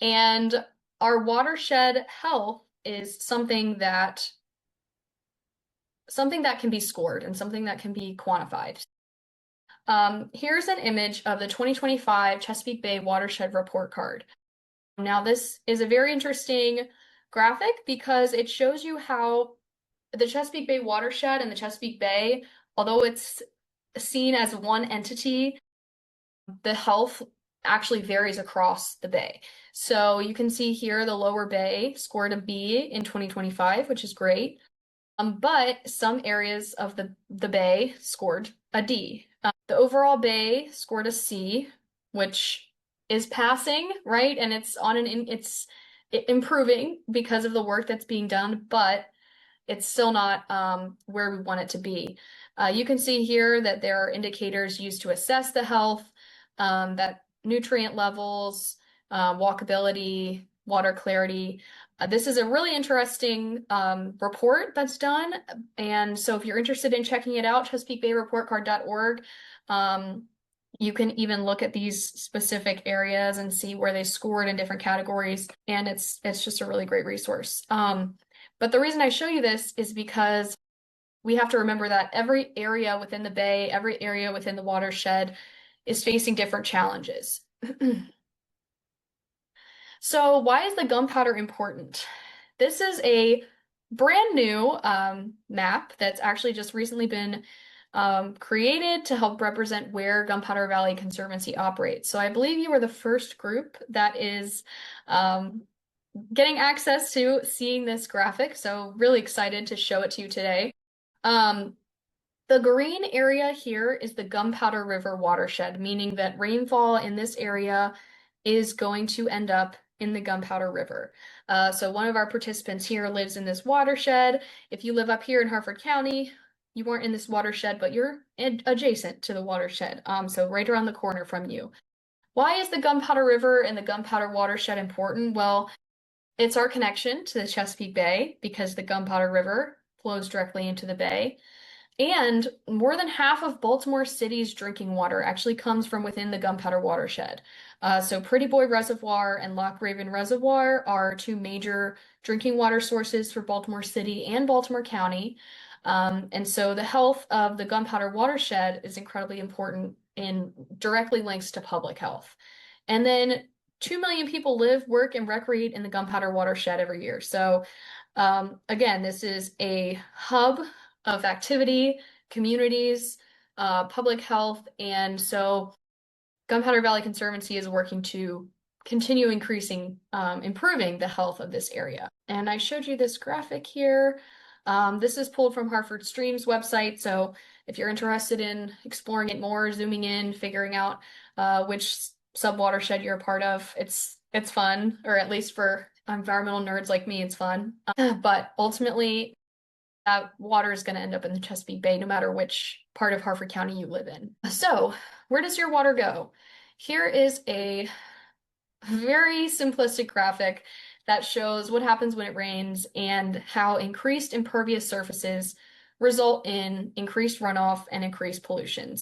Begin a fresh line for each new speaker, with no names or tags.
And our watershed health is something that can be scored and something that can be quantified. Here's an image of the 2025 Chesapeake Bay Watershed Report Card. Now, this is a very interesting graphic because it shows you how the Chesapeake Bay watershed and the Chesapeake Bay, although it's seen as one entity, the health actually varies across the bay. So you can see here the lower bay scored a B in 2025, which is great. But some areas of the bay scored a D. The overall bay scored a C, which is passing, right? And it's it's improving because of the work that's being done, but it's still not where we want it to be. You can see here that there are indicators used to assess the health, that nutrient levels, walkability, water clarity. This is a really interesting report that's done. And so if you're interested in checking it out, ChesapeakeBayReportCard.org, you can even look at these specific areas and see where they scored in different categories. And it's just a really great resource. But the reason I show you this is because we have to remember that every area within the bay, every area within the watershed is facing different challenges. So why is the gunpowder important? This is a brand new map that's actually just recently been created to help represent where Gunpowder Valley Conservancy operates. So I believe you were the first group that is getting access to seeing this graphic, so really excited to show it to you today. The green area here is the Gunpowder River watershed, meaning that rainfall in this area is going to end up in the Gunpowder River. So one of our participants here lives in this watershed. If you live up here in Harford County, you weren't in this watershed, but you're adjacent to the watershed, so right around the corner from you. Why is the Gunpowder River and the Gunpowder watershed important? Well, it's our connection to the Chesapeake Bay because the Gunpowder River flows directly into the bay. And more than half of Baltimore City's drinking water actually comes from within the Gunpowder watershed. So Pretty Boy Reservoir and Loch Raven Reservoir are two major drinking water sources for Baltimore City and Baltimore County. And so the health of the Gunpowder watershed is incredibly important and directly links to public health. And then 2 million people live, work, and recreate in the Gunpowder watershed every year. So again, this is a hub of activity, communities, public health, and so Gunpowder Valley Conservancy is working to continue improving the health of this area. And I showed you this graphic here. This is pulled from Hartford Stream's website, so if you're interested in exploring it more, zooming in, figuring out which sub-watershed you're a part of, it's fun, or at least for environmental nerds like me, it's fun. But ultimately, that water is going to end up in the Chesapeake Bay no matter which part of Harford County you live in. So, where does your water go? Here is a very simplistic graphic that shows what happens when it rains and how increased impervious surfaces result in increased runoff and increased pollution.